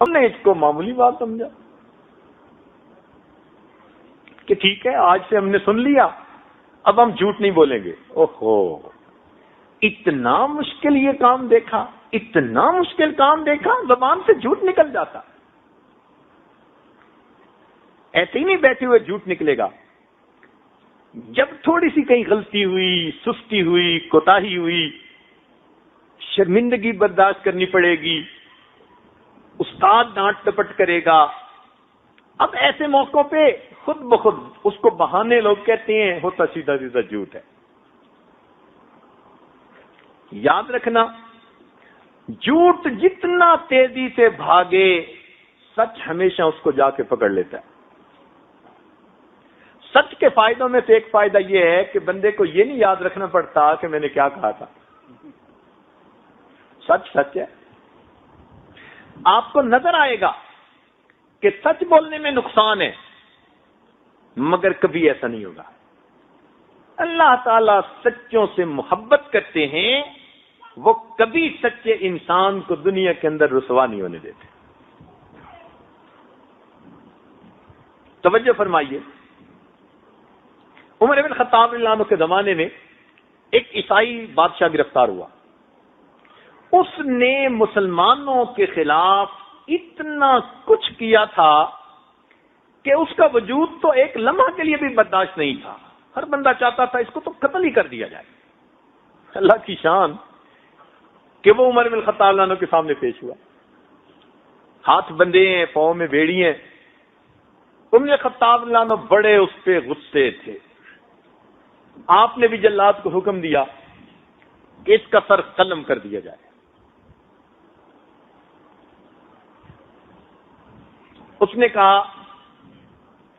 ہم نے اس کو معمولی بات سمجھا کہ ٹھیک ہے آج سے ہم نے سن لیا، اب ہم جھوٹ نہیں بولیں گے۔ اوہو، اتنا مشکل یہ کام دیکھا، اتنا مشکل کام دیکھا، زبان سے جھوٹ نکل جاتا۔ ایسے ہی نہیں بیٹھے ہوئے جھوٹ نکلے گا، جب تھوڑی سی کہیں غلطی ہوئی، سستی ہوئی، کوتاہی ہوئی، شرمندگی برداشت کرنی پڑے گی، استاد ڈانٹ ٹپٹ کرے گا، اب ایسے موقعوں پہ خود بخود اس کو بہانے لوگ کہتے ہیں ہوتا سیدھا سیدھا جھوٹ ہے۔ یاد رکھنا، جھوٹ جتنا تیزی سے بھاگے، سچ ہمیشہ اس کو جا کے پکڑ لیتا ہے۔ سچ کے فائدوں میں سے ایک فائدہ یہ ہے کہ بندے کو یہ نہیں یاد رکھنا پڑتا کہ میں نے کیا کہا تھا۔ سچ سچ ہے۔ آپ کو نظر آئے گا کہ سچ بولنے میں نقصان ہے، مگر کبھی ایسا نہیں ہوگا۔ اللہ تعالیٰ سچوں سے محبت کرتے ہیں، وہ کبھی سچے انسان کو دنیا کے اندر رسوا نہیں ہونے دیتے۔ توجہ فرمائیے، عمر بن خطاب رضی اللہ عنہ کے زمانے میں ایک عیسائی بادشاہ گرفتار ہوا۔ اس نے مسلمانوں کے خلاف اتنا کچھ کیا تھا کہ اس کا وجود تو ایک لمحہ کے لیے بھی برداشت نہیں تھا۔ ہر بندہ چاہتا تھا اس کو تو قتل ہی کر دیا جائے۔ اللہ کی شان کہ وہ عمر بن خطاب رضی اللہ عنہ کے سامنے پیش ہوا، ہاتھ بندے ہیں، پاؤں میں بیڑی ہیں۔ عمر خطاب رضی اللہ عنہ بڑے اس پہ غصے تھے۔ آپ نے بھی جلاد کو حکم دیا کہ اس کا سر قلم کر دیا جائے۔ اس نے کہا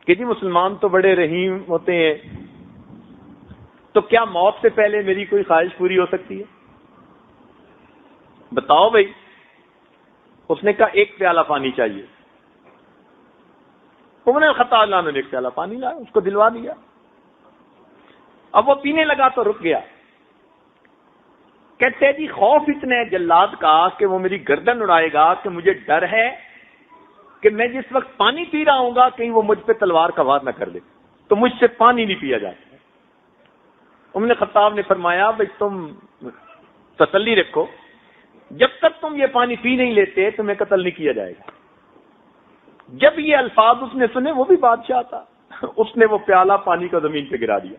کہ جی مسلمان تو بڑے رحیم ہوتے ہیں، تو کیا موت سے پہلے میری کوئی خواہش پوری ہو سکتی ہے؟ بتاؤ بھائی۔ اس نے کہا ایک پیالہ پانی چاہیے۔ عمر بن خطاب رضی اللہ عنہ نے ایک پیالہ پانی لایا، اس کو دلوا دیا۔ اب وہ پینے لگا تو رک گیا۔ کہتے جی خوف اتنا ہے جلاد کا کہ وہ میری گردن اڑائے گا کہ مجھے ڈر ہے کہ میں جس وقت پانی پی رہا ہوں گا کہیں وہ مجھ پہ تلوار کا وار نہ کر دے، تو مجھ سے پانی نہیں پیا جاتا۔ عمر خطاب نے فرمایا بھائی تم تسلی رکھو، جب تک تم یہ پانی پی نہیں لیتے تمہیں قتل نہیں کیا جائے گا۔ جب یہ الفاظ اس نے سنے، وہ بھی بادشاہ تھا، اس نے وہ پیالہ پانی کا زمین پہ گرا دیا۔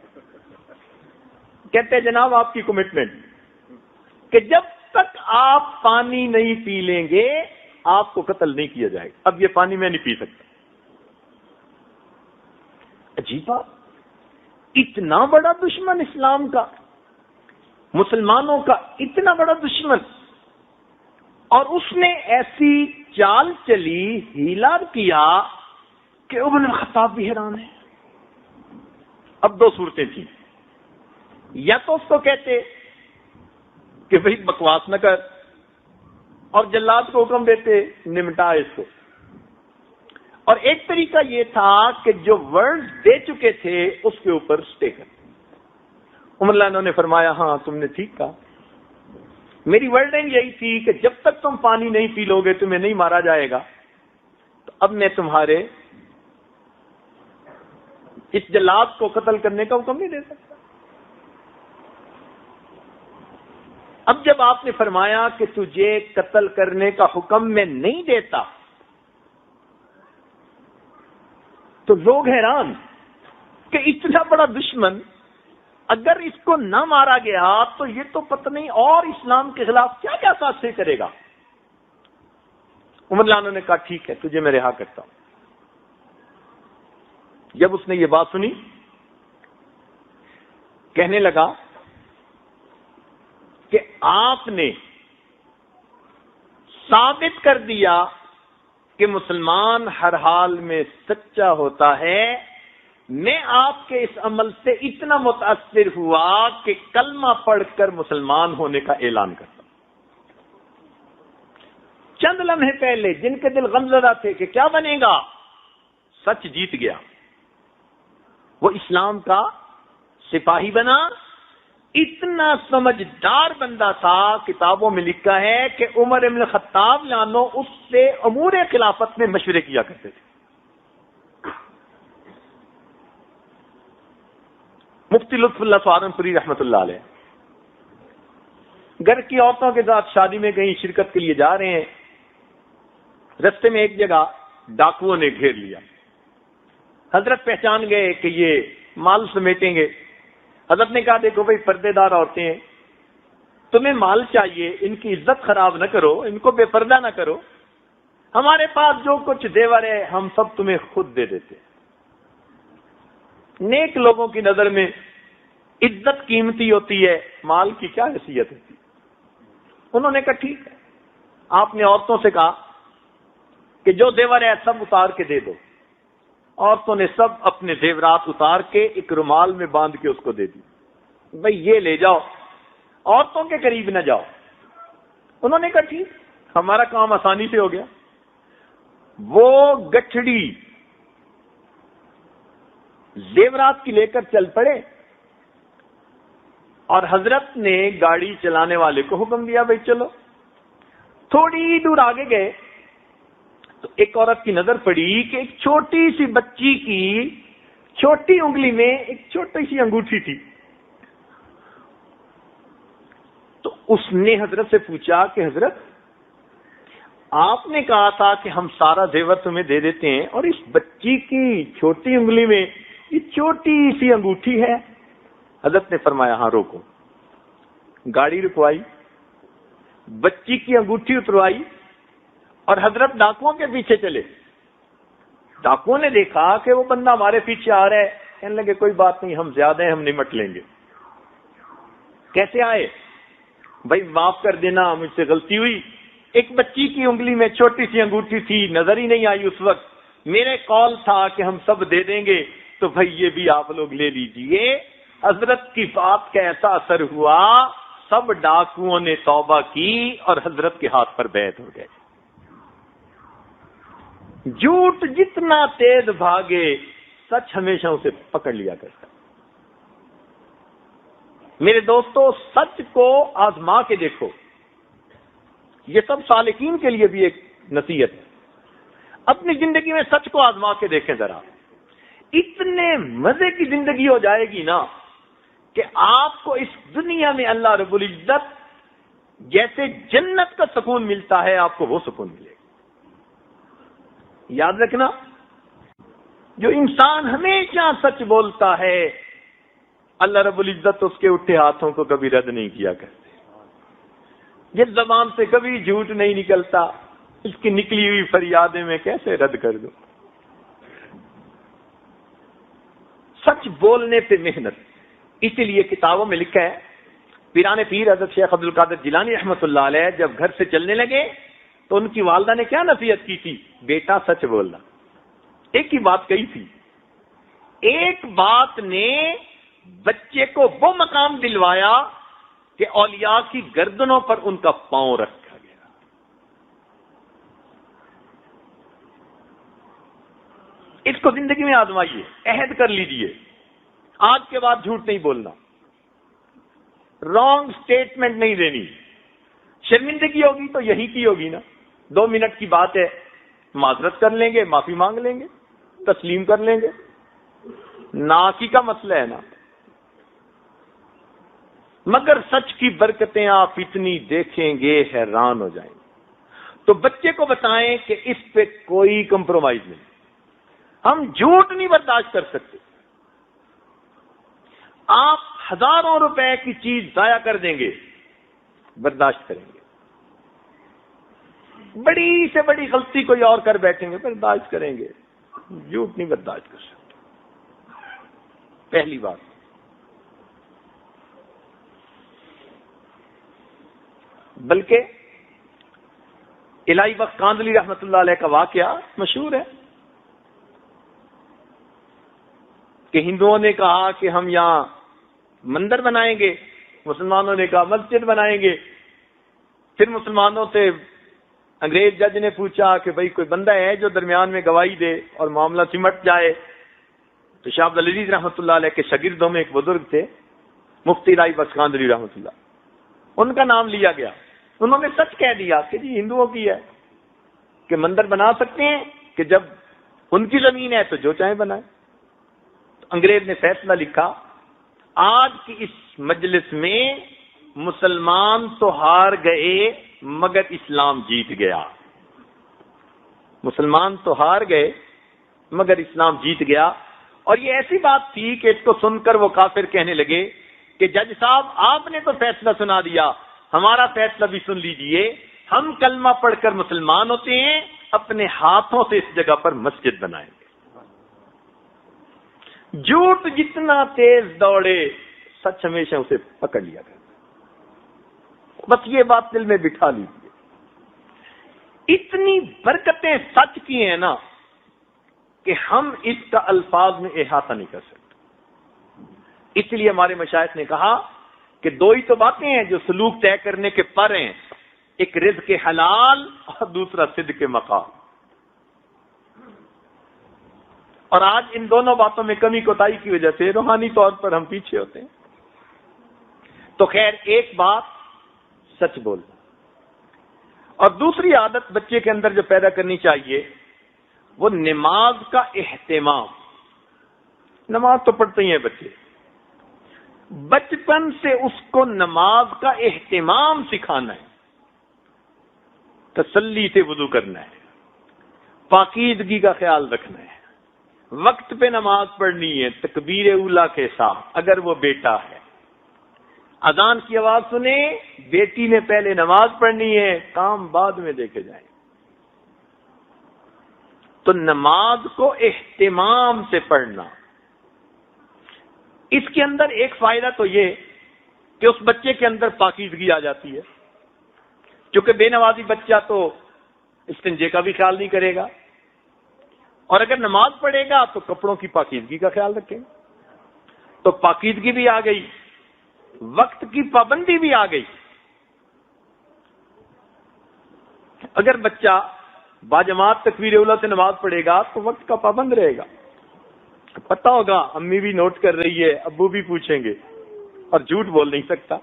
کہتے ہیں جناب آپ کی کمٹمنٹ کہ جب تک آپ پانی نہیں پی لیں گے آپ کو قتل نہیں کیا جائے گا۔ اب یہ پانی میں نہیں پی سکتا۔ عجیب بات، اتنا بڑا دشمن اسلام کا، مسلمانوں کا اتنا بڑا دشمن، اور اس نے ایسی چال چلی، ہیلا کیا کہ عمر بن خطاب بھی حیران ہے۔ اب دو صورتیں تھیں، یا تو اس کو کہتے کہ بھئی بکواس نہ کر اور جلاد کو حکم دیتے نمٹا اس کو، اور ایک طریقہ یہ تھا کہ جو ورڈ دے چکے تھے اس کے اوپر سٹے کر۔ عمر رضی اللہ عنہ نے فرمایا ہاں تم نے ٹھیک کہا، میری ورڈنگ یہی تھی کہ جب تک تم پانی نہیں پی لو گے تمہیں نہیں مارا جائے گا، تو اب میں تمہارے اس جلاد کو قتل کرنے کا حکم نہیں دے سکتا۔ اب جب آپ نے فرمایا کہ تجھے قتل کرنے کا حکم میں نہیں دیتا، تو لوگ حیران کہ اتنا بڑا دشمن اگر اس کو نہ مارا گیا تو یہ تو پتہ نہیں اور اسلام کے خلاف کیا کیا سازشیں کرے گا۔ عمر رضی اللہ عنہ نے کہا ٹھیک ہے تجھے میں رہا کرتا ہوں۔ جب اس نے یہ بات سنی، کہنے لگا کہ آپ نے ثابت کر دیا کہ مسلمان ہر حال میں سچا ہوتا ہے، میں آپ کے اس عمل سے اتنا متاثر ہوا کہ کلمہ پڑھ کر مسلمان ہونے کا اعلان کرتا۔ چند لمحے پہلے جن کے دل غمزدہ تھے کہ کیا بنے گا، سچ جیت گیا، وہ اسلام کا سپاہی بنا اتنا سمجھدار بندہ تھا، کتابوں میں لکھا ہے کہ عمر بن الخطاب لانو اس سے امور خلافت میں مشورے کیا کرتے تھے۔ مفتی لطف اللہ سہارنپوری رحمۃ اللہ علیہ گھر کی عورتوں کے ساتھ شادی میں کہیں شرکت کے لیے جا رہے ہیں، رستے میں ایک جگہ ڈاکوؤں نے گھیر لیا۔ حضرت پہچان گئے کہ یہ مال سمیٹیں گے۔ حضرت نے کہا دیکھو بھائی پردے دار عورتیں ہیں، تمہیں مال چاہیے، ان کی عزت خراب نہ کرو، ان کو بے پردہ نہ کرو، ہمارے پاس جو کچھ زیور ہے ہم سب تمہیں خود دے دیتے ہیں۔ نیک لوگوں کی نظر میں عزت قیمتی ہوتی ہے، مال کی کیا حیثیت ہوتی ہے۔ انہوں نے کہا ٹھیک ہے۔ آپ نے عورتوں سے کہا کہ جو زیور ہے سب اتار کے دے دو۔ عورتوں نے سب اپنے زیورات اتار کے ایک رومال میں باندھ کے اس کو دے دی، بھئی یہ لے جاؤ، عورتوں کے قریب نہ جاؤ۔ انہوں نے کہا ٹھیک، ہمارا کام آسانی سے ہو گیا۔ وہ گٹھڑی زیورات کی لے کر چل پڑے اور حضرت نے گاڑی چلانے والے کو حکم دیا بھئی چلو۔ تھوڑی دور آگے گئے تو ایک عورت کی نظر پڑی کہ ایک چھوٹی سی بچی کی چھوٹی انگلی میں ایک چھوٹی سی انگوٹھی تھی۔ تو اس نے حضرت سے پوچھا کہ حضرت آپ نے کہا تھا کہ ہم سارا زیور تمہیں دے دیتے ہیں اور اس بچی کی چھوٹی انگلی میں یہ چھوٹی سی انگوٹھی ہے۔ حضرت نے فرمایا ہاں روکو۔ گاڑی رکوائی، بچی کی انگوٹھی اتروائی اور حضرت ڈاکوؤں کے پیچھے چلے۔ ڈاکوؤں نے دیکھا کہ وہ بندہ ہمارے پیچھے آ رہا ہے، کہنے لگے کوئی بات نہیں، ہم زیادہ ہیں، ہم نمٹ لیں گے۔ کیسے آئے؟ بھائی معاف کر دینا، مجھ سے غلطی ہوئی، ایک بچی کی انگلی میں چھوٹی سی انگوٹھی تھی، نظر ہی نہیں آئی اس وقت، میرے کال تھا کہ ہم سب دے دیں گے، تو بھائی یہ بھی آپ لوگ لے لیجئے۔ حضرت کی بات کا ایسا اثر ہوا، سب ڈاکوؤں نے توبہ کی اور حضرت کے ہاتھ پر بیعت ہو گئے۔ جھوٹ جتنا تیز بھاگے، سچ ہمیشہ اسے پکڑ لیا کرتا۔ میرے دوستو، سچ کو آزما کے دیکھو، یہ سب سالکین کے لیے بھی ایک نصیحت ہے۔ اپنی زندگی میں سچ کو آزما کے دیکھیں ذرا، اتنے مزے کی زندگی ہو جائے گی نا کہ آپ کو اس دنیا میں اللہ رب العزت جیسے جنت کا سکون ملتا ہے، آپ کو وہ سکون ملے گا۔ یاد رکھنا، جو انسان ہمیشہ سچ بولتا ہے، اللہ رب العزت اس کے اٹھے ہاتھوں کو کبھی رد نہیں کیا کرتے۔ جس زبان سے کبھی جھوٹ نہیں نکلتا، اس کی نکلی ہوئی فریادیں میں کیسے رد کر دوں۔ سچ بولنے پہ محنت، اسی لیے کتابوں میں لکھا ہے، پیران پیر حضرت شیخ عبد القادر جیلانی رحمۃ اللہ علیہ جب گھر سے چلنے لگے تو ان کی والدہ نے کیا نصیحت کی تھی؟ بیٹا سچ بولنا۔ ایک ہی بات کہی تھی، ایک بات نے بچے کو وہ مقام دلوایا کہ اولیاء کی گردنوں پر ان کا پاؤں رکھا گیا۔ اس کو زندگی میں آزمائیے، عہد کر لیجئے، آج کے بعد جھوٹ نہیں بولنا، رانگ سٹیٹمنٹ نہیں دینی۔ شرمندگی ہوگی تو یہی کی ہوگی نا، 2 منٹ کی بات ہے، معذرت کر لیں گے، معافی مانگ لیں گے، تسلیم کر لیں گے، ناکی کا مسئلہ ہے نا۔ مگر سچ کی برکتیں آپ اتنی دیکھیں گے حیران ہو جائیں گے۔ تو بچے کو بتائیں کہ اس پہ کوئی کمپرومائز نہیں، ہم جھوٹ نہیں برداشت کر سکتے۔ آپ ہزاروں روپے کی چیز ضائع کر دیں گے، برداشت کریں گے۔ بڑی سے بڑی غلطی کوئی اور کر بیٹھیں گے، برداشت کریں گے، جھوٹ نہیں برداشت کر سکتے۔ پہلی بات۔ بلکہ الہی بخش کاندلی رحمت اللہ علیہ کا واقعہ مشہور ہے کہ ہندوؤں نے کہا کہ ہم یہاں مندر بنائیں گے، مسلمانوں نے کہا مسجد بنائیں گے۔ پھر مسلمانوں سے انگریز جج نے پوچھا کہ بھئی کوئی بندہ ہے جو درمیان میں گواہی دے اور معاملہ سمٹ جائے۔ تو شاہ عبد العزیز رحمۃ اللہ علیہ کے شاگردوں میں ایک بزرگ تھے، مفتی رائی بخش قادری رحمۃ اللہ، ان کا نام لیا گیا. انہوں نے سچ کہہ دیا کہ جی ہندوؤں کی ہے کہ مندر بنا سکتے ہیں کہ جب ان کی زمین ہے تو جو چاہیں بنائیں. تو انگریز نے فیصلہ لکھا، آج کی اس مجلس میں مسلمان تو ہار گئے مگر اسلام جیت گیا. مسلمان تو ہار گئے مگر اسلام جیت گیا. اور یہ ایسی بات تھی کہ اس کو سن کر وہ کافر کہنے لگے کہ جج صاحب آپ نے تو فیصلہ سنا دیا، ہمارا فیصلہ بھی سن لیجئے، ہم کلمہ پڑھ کر مسلمان ہوتے ہیں، اپنے ہاتھوں سے اس جگہ پر مسجد بنائیں گے. جھوٹ جتنا تیز دوڑے سچ ہمیشہ اسے پکڑ لیا کرتا. بس یہ بات دل میں بٹھا لیجیے. اتنی برکتیں سچ کی ہیں نا کہ ہم اس کا الفاظ میں احاطہ نہیں کر سکتے. اس لیے ہمارے مشائخ نے کہا کہ دو ہی تو باتیں ہیں جو سلوک طے کرنے کے پر ہیں، ایک رزق حلال اور دوسرا صدق مقام. اور آج ان دونوں باتوں میں کمی کوتاہی کی وجہ سے روحانی طور پر ہم پیچھے ہوتے ہیں. تو خیر، ایک بات سچ بولنا، اور دوسری عادت بچے کے اندر جو پیدا کرنی چاہیے وہ نماز کا اہتمام. نماز تو پڑھتے ہی ہیں بچے، بچپن سے اس کو نماز کا اہتمام سکھانا ہے. تسلی سے وضو کرنا ہے، پاکیزگی کا خیال رکھنا ہے، وقت پہ نماز پڑھنی ہے تکبیر اولا کے ساتھ اگر وہ بیٹا ہے. اذان کی آواز سنے، بیٹی نے پہلے نماز پڑھنی ہے، کام بعد میں دیکھے جائیں. تو نماز کو اہتمام سے پڑھنا. اس کے اندر ایک فائدہ تو یہ کہ اس بچے کے اندر پاکیزگی آ جاتی ہے، کیونکہ بے نمازی بچہ تو استنجے کا بھی خیال نہیں کرے گا، اور اگر نماز پڑھے گا تو کپڑوں کی پاکیزگی کا خیال رکھے گا. تو پاکیزگی بھی آ گئی، وقت کی پابندی بھی آ گئی. اگر بچہ باجماعت تکبیر اولا سے نماز پڑھے گا تو وقت کا پابند رہے گا. پتہ ہوگا امی بھی نوٹ کر رہی ہے، ابو بھی پوچھیں گے، اور جھوٹ بول نہیں سکتا.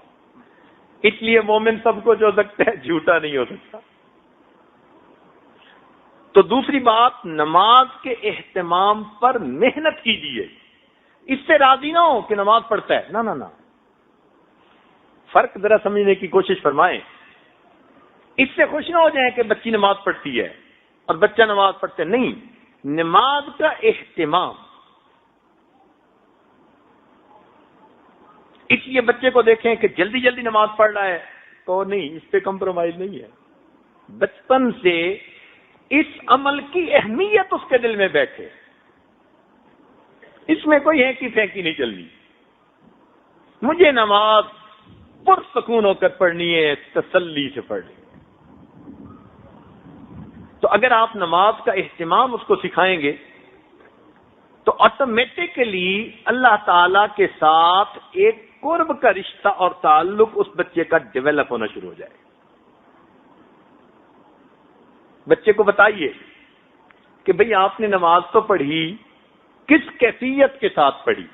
اس لیے مومن سب کو جو سکتا ہے جھوٹا نہیں ہو سکتا. تو دوسری بات، نماز کے اہتمام پر محنت کیجیے. اس سے راضی نہ ہو کہ نماز پڑھتا ہے، نہ نہ نہ، فرق ذرا سمجھنے کی کوشش فرمائیں. اس سے خوش نہ ہو جائیں کہ بچی نماز پڑھتی ہے اور بچہ نماز پڑھتے نہیں. نماز کا اہتمام. اس لیے بچے کو دیکھیں کہ جلدی جلدی نماز پڑھ رہا ہے تو نہیں، اس پہ کمپرومائز نہیں ہے. بچپن سے اس عمل کی اہمیت اس کے دل میں بیٹھے. اس میں کوئی ہے کہ پھینکی نہیں چل رہی. مجھے نماز پرسکون ہو کر پڑھنی ہے، تسلی سے پڑھنی ہے. تو اگر آپ نماز کا اہتمام اس کو سکھائیں گے تو آٹومیٹکلی اللہ تعالی کے ساتھ ایک قرب کا رشتہ اور تعلق اس بچے کا ڈیولپ ہونا شروع ہو جائے. بچے کو بتائیے کہ بھئی آپ نے نماز تو پڑھی، کس کیفیت کے ساتھ پڑھی.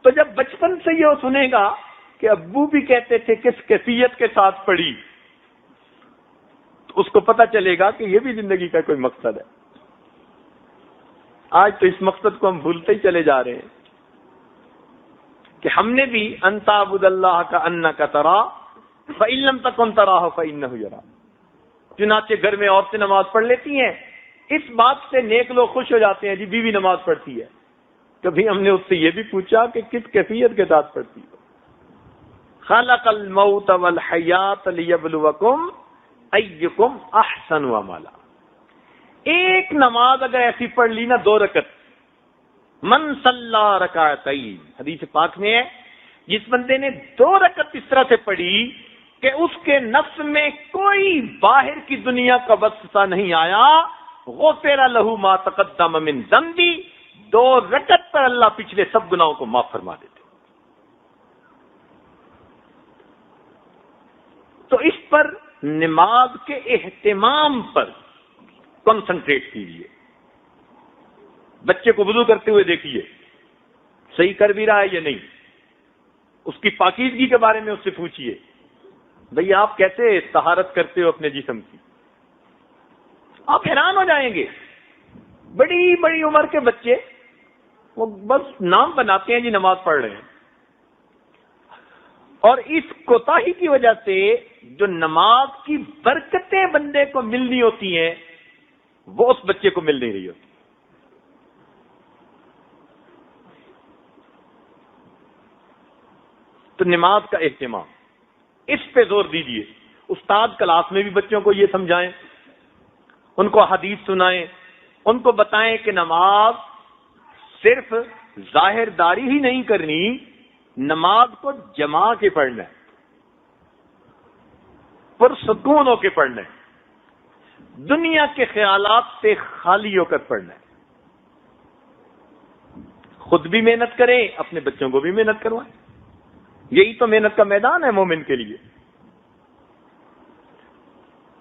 تو جب بچپن سے یہ سنے گا کہ ابو بھی کہتے تھے کس کیفیت کے ساتھ پڑھی، تو اس کو پتہ چلے گا کہ یہ بھی زندگی کا کوئی مقصد ہے. آج تو اس مقصد کو ہم بھولتے ہی چلے جا رہے ہیں کہ ہم نے بھی ان تعبد اللہ کا انک تراہ فإن لم تکن تراہ فإنہ یراک. چنانچہ گھر میں عورتیں نماز پڑھ لیتی ہیں، اس بات سے نیک لوگ خوش ہو جاتے ہیں جی بیوی نماز پڑھتی ہے. کبھی ہم نے اس سے یہ بھی پوچھا کہ کس کیفیت کے ساتھ پڑھتی ہے. خلق الموت والحیات لیبلوکم ایکم احسن عملا. ایک نماز اگر ایسی پڑھ لی نا 2 رکعت، من صلی رکعتین، حدیث پاک میں ہے جس بندے نے 2 رکعت اس طرح سے پڑھی کہ اس کے نفس میں کوئی باہر کی دنیا کا وسوسہ نہیں آیا، غفر لہ ما تقدم من ذنبی، 2 رکعت پر اللہ پچھلے سب گناہوں کو معاف فرما دیتے. تو اس پر نماز کے اہتمام پر کنسنٹریٹ کیجیے. بچے کو وضو کرتے ہوئے دیکھیے صحیح کر بھی رہا ہے یا نہیں. اس کی پاکیزگی کے بارے میں اس سے پوچھیے، بھئی آپ کیسے طہارت کرتے ہو اپنے جسم کی؟ آپ حیران ہو جائیں گے. بڑی بڑی عمر کے بچے وہ بس نام بناتے ہیں جی نماز پڑھ رہے ہیں، اور اس کوتاہی کی وجہ سے جو نماز کی برکتیں بندے کو ملنی ہوتی ہیں وہ اس بچے کو مل نہیں رہی ہوتی. تو نماز کا اہتمام، اس پہ زور دیجیے. استاد کلاس میں بھی بچوں کو یہ سمجھائیں، ان کو حدیث سنائیں، ان کو بتائیں کہ نماز صرف ظاہر داری ہی نہیں کرنی، نماز کو جما کے پڑھنا ہے، پرسکون ہو کے پڑھنا ہے، دنیا کے خیالات سے خالی ہو کر پڑھنا ہے. خود بھی محنت کریں، اپنے بچوں کو بھی محنت کروائیں. یہی تو محنت کا میدان ہے مومن کے لیے.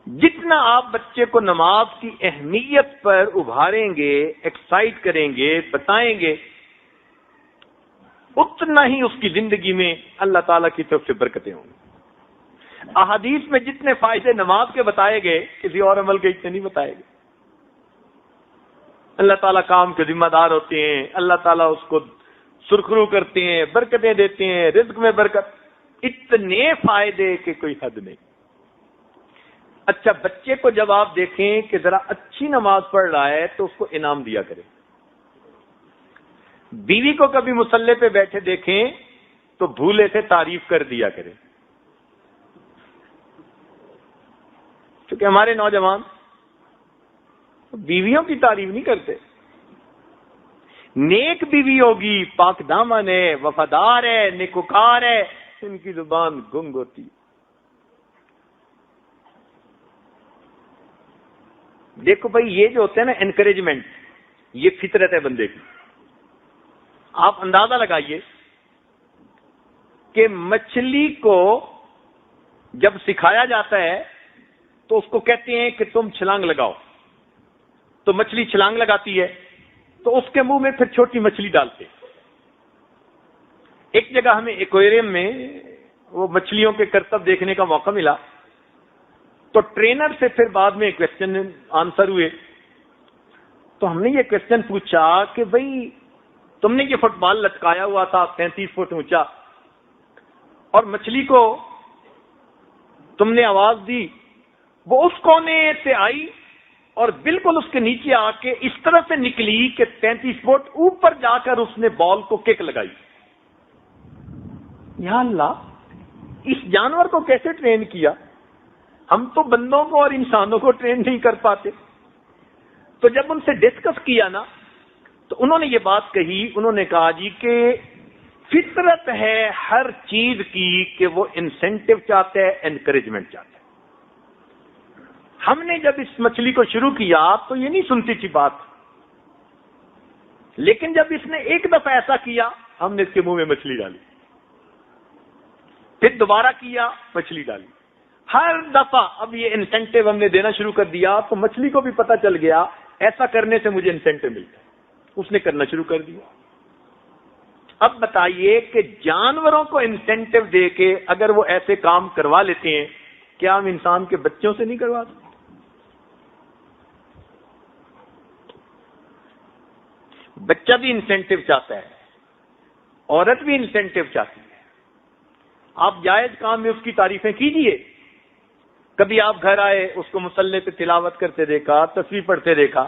جتنا آپ بچے کو نماز کی اہمیت پر ابھاریں گے، ایکسائٹ کریں گے، بتائیں گے، اتنا ہی اس کی زندگی میں اللہ تعالیٰ کی طرف سے برکتیں ہوں گی. احادیث میں جتنے فائدے نماز کے بتائے گئے کسی اور عمل کے اتنے نہیں بتائے گئے. اللہ تعالیٰ کام کے ذمہ دار ہوتے ہیں، اللہ تعالیٰ اس کو سرخرو کرتے ہیں، برکتیں دیتے ہیں، رزق میں برکت، اتنے فائدے کہ کوئی حد نہیں. اچھا، بچے کو جب آپ دیکھیں کہ ذرا اچھی نماز پڑھ رہا ہے تو اس کو انعام دیا کریں. بیوی کو کبھی مصلی پہ بیٹھے دیکھیں تو بھولے سے تعریف کر دیا کریں. کیونکہ ہمارے نوجوان بیویوں کی تعریف نہیں کرتے. نیک بیوی ہوگی، پاک دامن ہے، وفادار ہے، نیکوکار ہے، ان کی زبان گنگ ہوتی ہے. دیکھو بھائی، یہ جو ہوتا ہے نا انکریجمنٹ، یہ فطرت ہے بندے کی. آپ اندازہ لگائیے کہ مچھلی کو جب سکھایا جاتا ہے تو اس کو کہتے ہیں کہ تم چھلانگ لگاؤ، تو مچھلی چھلانگ لگاتی ہے، تو اس کے منہ میں پھر چھوٹی مچھلی ڈالتے. ایک جگہ ہمیں ایکویریم میں وہ مچھلیوں کے کرتب دیکھنے کا موقع ملا، تو ٹرینر سے پھر بعد میں کویسچن آنسر ہوئے. تو ہم نے یہ کویسچن پوچھا کہ بھئی تم نے یہ فٹ بال لٹکایا ہوا تھا 35 فٹ اونچا، اور مچھلی کو تم نے آواز دی، وہ اس کونے سے آئی اور بالکل اس کے نیچے آ کے اس طرح سے نکلی کہ 35 فٹ اوپر جا کر اس نے بال کو کک لگائی. یا اللہ، اس جانور کو کیسے ٹرین کیا؟ ہم تو بندوں کو اور انسانوں کو ٹرین نہیں کر پاتے. تو جب ان سے ڈسکس کیا نا، تو انہوں نے یہ بات کہی، انہوں نے کہا جی کہ فطرت ہے ہر چیز کی کہ وہ انسینٹو چاہتا ہے، انکریجمنٹ چاہتا ہے. ہم نے جب اس مچھلی کو شروع کیا تو یہ نہیں سنتی تھی بات، لیکن جب اس نے ایک دفعہ ایسا کیا، ہم نے اس کے منہ میں مچھلی ڈالی، پھر دوبارہ کیا، مچھلی ڈالی. ہر دفعہ اب یہ انسینٹو ہم نے دینا شروع کر دیا، تو مچھلی کو بھی پتا چل گیا ایسا کرنے سے مجھے انسینٹو ملتا ہے. اس نے کرنا شروع کر دیا. اب بتائیے کہ جانوروں کو انسینٹو دے کے اگر وہ ایسے کام کروا لیتے ہیں، کیا ہم انسان کے بچوں سے نہیں کروا سکتے؟ بچہ بھی انسینٹو چاہتا ہے، عورت بھی انسینٹو چاہتی ہے. آپ جائز کام میں اس کی تعریفیں کیجئے. کبھی آپ گھر آئے، اس کو مصلی پہ تلاوت کرتے دیکھا، تسبیح پڑھتے دیکھا،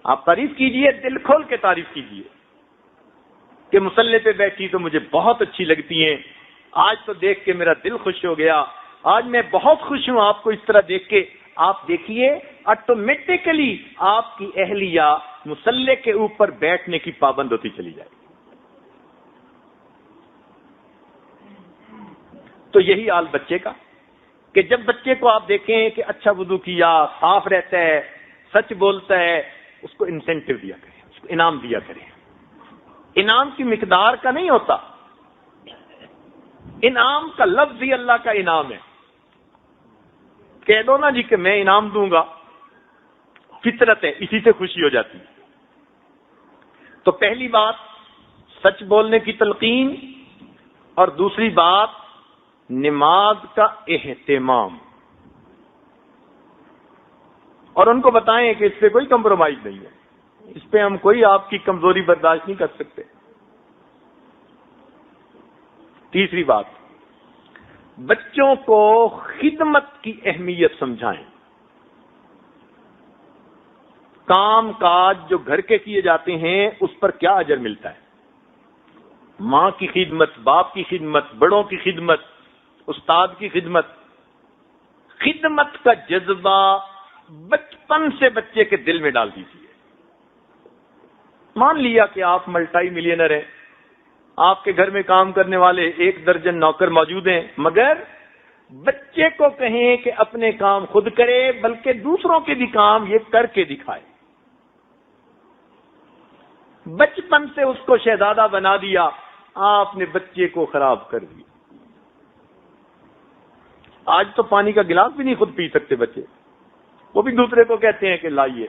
آپ تعریف کیجئے، دل کھول کے تعریف کیجئے کہ مصلی پہ بیٹھی تو مجھے بہت اچھی لگتی ہیں، آج تو دیکھ کے میرا دل خوش ہو گیا، آج میں بہت خوش ہوں آپ کو اس طرح دیکھ کے. آپ دیکھیے آٹومیٹکلی آپ کی اہلیہ مصلی کے اوپر بیٹھنے کی پابند ہوتی چلی جائے. تو یہی حال بچے کا، کہ جب بچے کو آپ دیکھیں کہ اچھا وضو کیا، صاف رہتا ہے، سچ بولتا ہے، اس کو انسینٹو دیا کریں، اس کو انعام دیا کریں. انعام کی مقدار کا نہیں ہوتا، انعام کا لفظ ہی اللہ کا انعام ہے. کہہ دو نا جی کہ میں انعام دوں گا، فطرت ہے، اسی سے خوشی ہو جاتی ہے. تو پہلی بات، سچ بولنے کی تلقین، اور دوسری بات نماز کا اہتمام، اور ان کو بتائیں کہ اس پہ کوئی کمپرومائز نہیں ہے، اس پہ ہم کوئی آپ کی کمزوری برداشت نہیں کر سکتے۔ تیسری بات، بچوں کو خدمت کی اہمیت سمجھائیں۔ کام کاج جو گھر کے کیے جاتے ہیں اس پر کیا اجر ملتا ہے، ماں کی خدمت، باپ کی خدمت، بڑوں کی خدمت، استاد کی خدمت۔ خدمت کا جذبہ بچپن سے بچے کے دل میں ڈال دیجیے۔ مان لیا کہ آپ ملٹی ملینر ہیں، آپ کے گھر میں کام کرنے والے 1 درجن نوکر موجود ہیں، مگر بچے کو کہیں کہ اپنے کام خود کرے، بلکہ دوسروں کے بھی کام یہ کر کے دکھائے۔ بچپن سے اس کو شہزادہ بنا دیا، آپ نے بچے کو خراب کر دیا۔ آج تو پانی کا گلاس بھی نہیں خود پی سکتے بچے، وہ بھی دوسرے کو کہتے ہیں کہ لائیے۔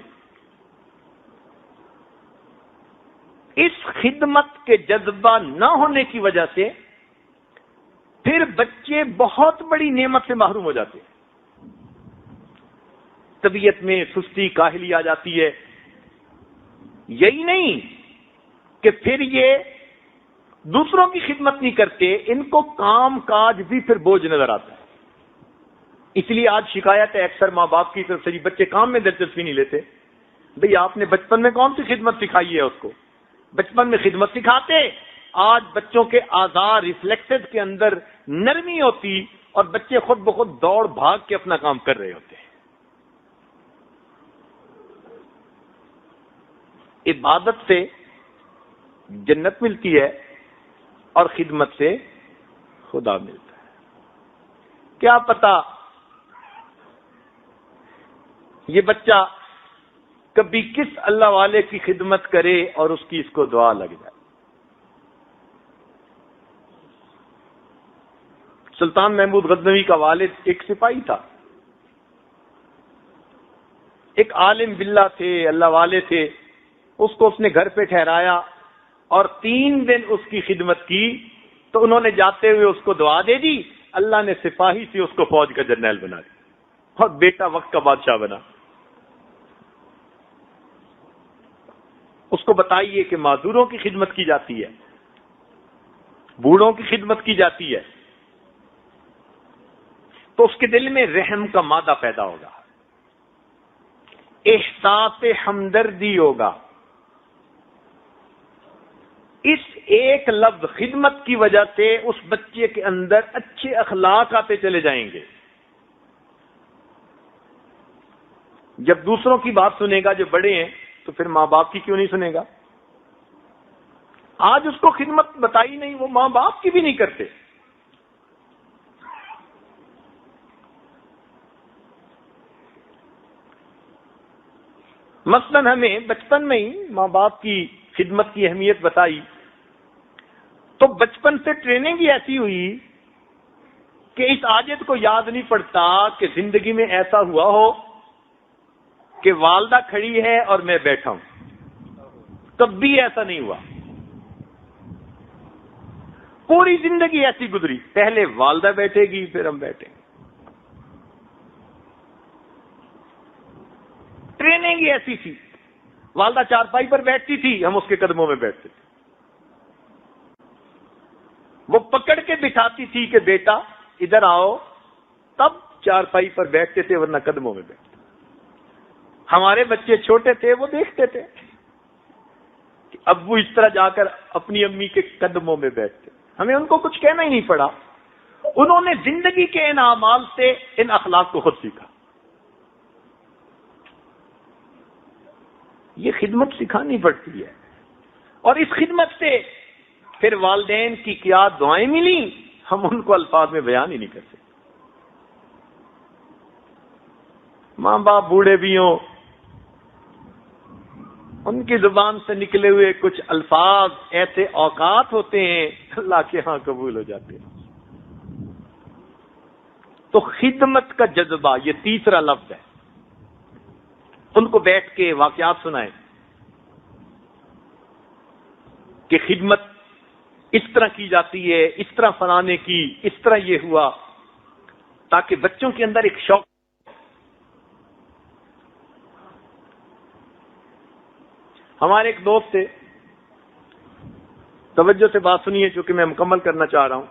اس خدمت کے جذبہ نہ ہونے کی وجہ سے پھر بچے بہت بڑی نعمت سے محروم ہو جاتے ہیں۔ طبیعت میں سستی، کاہلی آ جاتی ہے۔ یہی نہیں کہ پھر یہ دوسروں کی خدمت نہیں کرتے، ان کو کام کاج بھی پھر بوجھ نظر آتا ہے۔ اس لیے آج شکایت ہے اکثر ماں باپ کی طرف سے، بچے کام میں دلچسپی نہیں لیتے۔ بھئی آپ نے بچپن میں کون سی خدمت سکھائی ہے اس کو؟ بچپن میں خدمت سکھاتے، آج بچوں کے اعضاء ریفلیکسز کے اندر نرمی ہوتی اور بچے خود بخود دوڑ بھاگ کے اپنا کام کر رہے ہوتے ہیں۔ عبادت سے جنت ملتی ہے اور خدمت سے خدا ملتا ہے۔ کیا پتا یہ بچہ کبھی کس اللہ والے کی خدمت کرے اور اس کی اس کو دعا لگ جائے۔ سلطان محمود غزنوی کا والد ایک سپاہی تھا، ایک عالم باللہ تھے، اللہ والے تھے۔ اس کو اس نے گھر پہ ٹھہرایا اور 3 دن اس کی خدمت کی، تو انہوں نے جاتے ہوئے اس کو دعا دے دی، اللہ نے سپاہی سے اس کو فوج کا جرنیل بنا دیا اور بیٹا وقت کا بادشاہ بنا۔ اس کو بتائیے کہ معذوروں کی خدمت کی جاتی ہے، بوڑھوں کی خدمت کی جاتی ہے، تو اس کے دل میں رحم کا مادہ پیدا ہوگا، احساس ہمدردی ہوگا۔ اس ایک لفظ خدمت کی وجہ سے اس بچے کے اندر اچھے اخلاق آتے چلے جائیں گے۔ جب دوسروں کی بات سنے گا جو بڑے ہیں، تو پھر ماں باپ کی کیوں نہیں سنے گا؟ آج اس کو خدمت بتائی نہیں، وہ ماں باپ کی بھی نہیں کرتے۔ مثلاً ہمیں بچپن میں ہی ماں باپ کی خدمت کی اہمیت بتائی، تو بچپن سے ٹریننگ ہی ایسی ہوئی کہ اس عاجز کو یاد نہیں پڑتا کہ زندگی میں ایسا ہوا ہو کہ والدہ کھڑی ہے اور میں بیٹھا ہوں، کب بھی ایسا نہیں ہوا۔ پوری زندگی ایسی گزری، پہلے والدہ بیٹھے گی پھر ہم بیٹھیں گے۔ ٹریننگ ہی ایسی تھی، والدہ چارپائی پر بیٹھتی تھی، ہم اس کے قدموں میں بیٹھتے تھے۔ وہ پکڑ کے بٹھاتی تھی کہ بیٹا ادھر آؤ، تب چارپائی پر بیٹھتے تھے، ورنہ قدموں میں بیٹھتے۔ ہمارے بچے چھوٹے تھے، وہ دیکھتے تھے کہ ابو اس طرح جا کر اپنی امی کے قدموں میں بیٹھتے، ہمیں ان کو کچھ کہنا ہی نہیں پڑا۔ انہوں نے زندگی کے ان اعمال سے ان اخلاق کو خود سیکھا۔ یہ خدمت سکھانی پڑتی ہے، اور اس خدمت سے پھر والدین کی کیا دعائیں ملی، ہم ان کو الفاظ میں بیان ہی نہیں کر سکتے۔ ماں باپ بوڑھے بھی ہوں، ان کی زبان سے نکلے ہوئے کچھ الفاظ ایسے اوقات ہوتے ہیں اللہ کے ہاں قبول ہو جاتے ہیں۔ تو خدمت کا جذبہ، یہ تیسرا لفظ ہے۔ ان کو بیٹھ کے واقعات سنائیں کہ خدمت اس طرح کی جاتی ہے، اس طرح فلانے کی، اس طرح یہ ہوا، تاکہ بچوں کے اندر ایک شوق. ہمارے ایک دوست تھے، توجہ سے بات سنیے چونکہ میں مکمل کرنا چاہ رہا ہوں.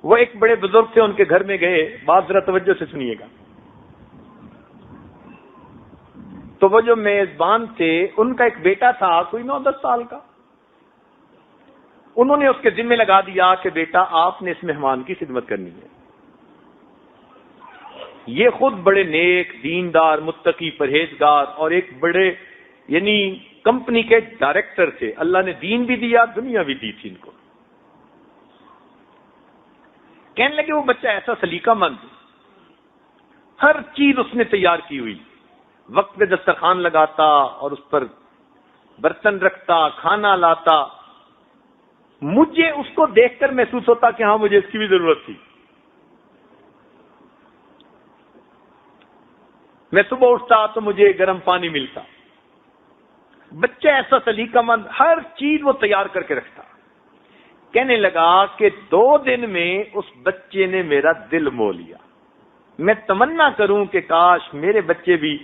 وہ ایک بڑے بزرگ تھے، ان کے گھر میں گئے، بات ذرا توجہ سے سنیے گا. تو وہ جو میزبان تھے ان کا ایک بیٹا تھا کوئی 9-10 سال کا. انہوں نے اس کے ذمہ لگا دیا کہ بیٹا آپ نے اس مہمان کی خدمت کرنی ہے. یہ خود بڑے نیک، دیندار، متقی، پرہیزگار اور ایک بڑے یعنی کمپنی کے ڈائریکٹر تھے. اللہ نے دین بھی دیا، دنیا بھی دی تھی ان کو. کہنے لگے وہ بچہ ایسا سلیقہ مند، ہر چیز اس نے تیار کی ہوئی، وقت پہ دسترخوان لگاتا اور اس پر برتن رکھتا، کھانا لاتا. مجھے اس کو دیکھ کر محسوس ہوتا کہ ہاں مجھے اس کی بھی ضرورت تھی. میں صبح اٹھتا تو مجھے گرم پانی ملتا. بچہ ایسا سلیقہ مند، ہر چیز وہ تیار کر کے رکھتا. کہنے لگا کہ 2 دن میں اس بچے نے میرا دل مو لیا. میں تمنا کروں کہ کاش میرے بچے بھی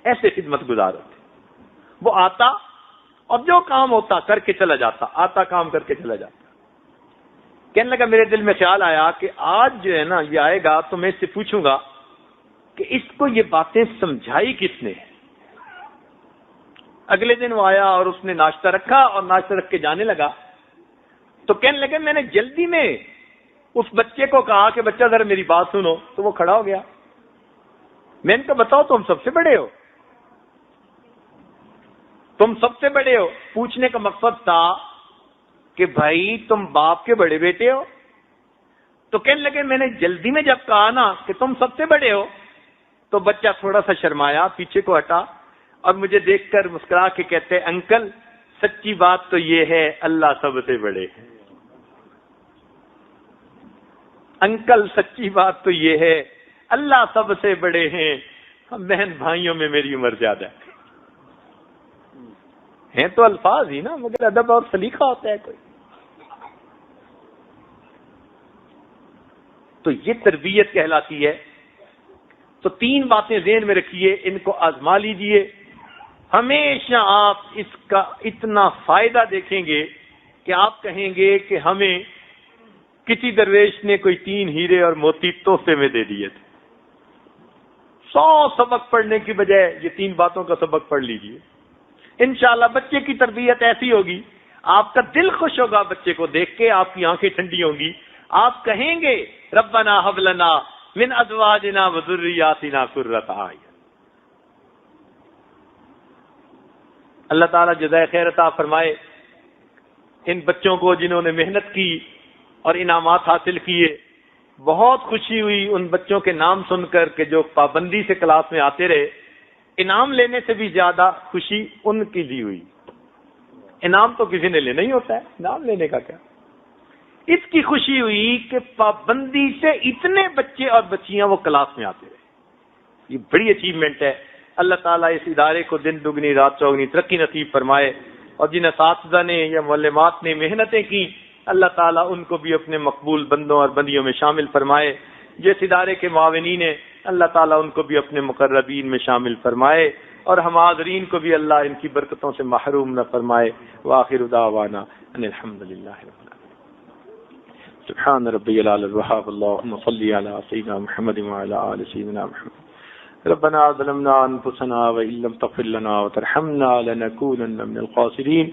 ایسے خدمت گزار ہوتے. وہ آتا اور جو کام ہوتا کر کے چلا جاتا، آتا کام کر کے چلا جاتا. کہنے لگا میرے دل میں خیال آیا کہ آج جو ہے نا یہ آئے گا تو میں اس سے پوچھوں گا کہ اس کو یہ باتیں سمجھائی کس نے. اگلے دن وہ آیا اور اس نے ناشتہ رکھا اور ناشتہ رکھ کے جانے لگا. تو کہنے لگے میں نے جلدی میں اس بچے کو کہا کہ بچہ ذرا میری بات سنو. تو وہ کھڑا ہو گیا. میں نے کہا بتاؤ تم سب سے بڑے ہو، تم سب سے بڑے ہو. پوچھنے کا مقصد تھا کہ بھائی تم باپ کے بڑے بیٹے ہو. تو کہنے لگے میں نے جلدی میں جب کہا نا کہ تم سب سے بڑے ہو تو بچہ تھوڑا سا شرمایا، پیچھے کو ہٹا اور مجھے دیکھ کر مسکرا کے کہتے انکل سچی بات تو یہ ہے اللہ سب سے بڑے ہیں. انکل سچی بات تو یہ ہے اللہ سب سے بڑے ہیں. بہن بھائیوں میں میری عمر زیادہ ہیں تو الفاظ ہی نا، مگر ادب اور سلیقہ ہوتا ہے کوئی. تو یہ تربیت کہلاتی ہے. تو 3 باتیں ذہن میں رکھیے، ان کو آزما لیجئے. ہمیشہ آپ اس کا اتنا فائدہ دیکھیں گے کہ آپ کہیں گے کہ ہمیں کسی درویش نے کوئی 3 ہیرے اور موتی تحفے میں دے دیے تھے. 100 سبق پڑھنے کی بجائے یہ 3 باتوں کا سبق پڑھ لیجئے. انشاءاللہ بچے کی تربیت ایسی ہوگی، آپ کا دل خوش ہوگا بچے کو دیکھ کے، آپ کی آنکھیں ٹھنڈی ہوں گی. آپ کہیں گے ربنا ہب لنا من ازواجنا وذریاتنا قرۃ اعین. اللہ تعالیٰ جزائے خیر عطا فرمائے ان بچوں کو جنہوں نے محنت کی اور انعامات حاصل کیے. بہت خوشی ہوئی ان بچوں کے نام سن کر کہ جو پابندی سے کلاس میں آتے رہے. انعام لینے سے بھی زیادہ خوشی ان کی دی ہوئی. انعام تو کسی نے لینا ہی ہوتا ہے، انعام لینے کا کیا. اس کی خوشی ہوئی کہ پابندی سے اتنے بچے اور بچیاں وہ کلاس میں آتے رہے. یہ بڑی اچیومنٹ ہے. اللہ تعالیٰ اس ادارے کو دن دگنی رات چوگنی ترقی نصیب فرمائے. اور جن اساتذہ نے یا معلمات نے محنتیں کی، اللہ تعالیٰ ان کو بھی اپنے مقبول بندوں اور بندیوں میں شامل فرمائے. جس ادارے کے معاونین ہیں اللہ تعالیٰ ان کو بھی اپنے مقربین میں شامل فرمائے، اور ہم حاضرین کو بھی اللہ ان کی برکتوں سے محروم نہ فرمائے. وآخر دعوانا ان الحمدللہ رب العالمین. سبحان ربی العلی الوہاب. اللہم صلی علی سیدنا محمد وعلی آل سیدنا محمد. ربنا ظلمنا انفسنا وان لم تغفر لنا وترحمنا لنکونن من الخاسرین.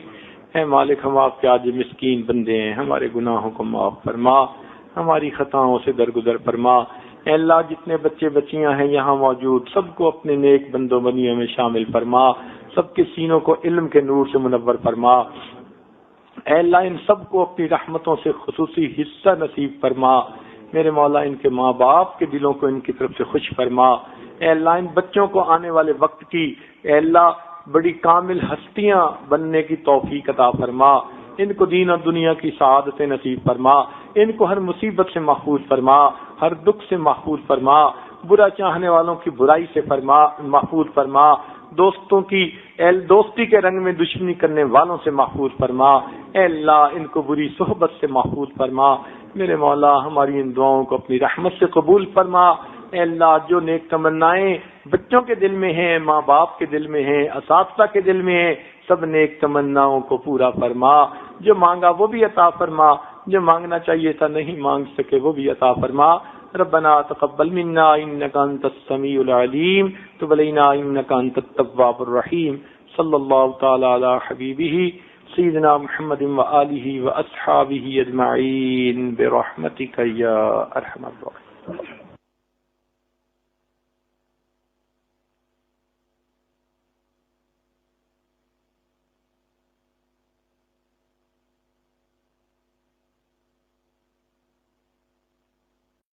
اے مالک ہم آپ کے عاجز مسکین بندے ہیں، ہمارے گناہوں کو معاف فرما، ہماری خطاؤں سے درگزر فرما. اے اللہ جتنے بچے بچیاں ہیں یہاں موجود سب کو اپنے نیک بندوں بندیوں میں شامل فرما، سب کے سینوں کو علم کے نور سے منور فرما. اے اللہ ان سب کو اپنی رحمتوں سے خصوصی حصہ نصیب فرما. میرے مولا ان کے ماں باپ کے دلوں کو ان کی طرف سے خوش فرما. اے اللہ ان بچوں کو آنے والے وقت کی اے اللہ بڑی کامل ہستیاں بننے کی توفیق عطا فرما. ان کو دین اور دنیا کی سعادت نصیب فرما. ان کو ہر مصیبت سے محفوظ فرما، ہر دکھ سے محفوظ فرما. برا چاہنے والوں کی برائی سے محفوظ فرما، دوستوں کی دوستی کے رنگ میں دشمنی کرنے والوں سے محفوظ فرما، اے اللہ ان کو بری صحبت سے محفوظ فرما۔ میرے مولا ہماری ان دعاؤں کو اپنی رحمت سے قبول فرما۔ اے اللہ جو نیک تمنائیں بچوں کے دل میں ہیں، ماں باپ کے دل میں ہیں، اساتذہ کے دل میں ہیں، سب نیک تمناؤں کو پورا فرما۔ جو مانگا وہ بھی عطا فرما، جو مانگنا چاہیے تھا نہیں مانگ سکے وہ بھی عطا فرما۔ ربنا تقبل منا انك انت السميع العليم تب علينا انك انت التواب الرحيم صلى الله تعالى على حبيبه سيدنا محمد وآله وأصحابه أجمعين برحمتك يا أرحم الراحمين۔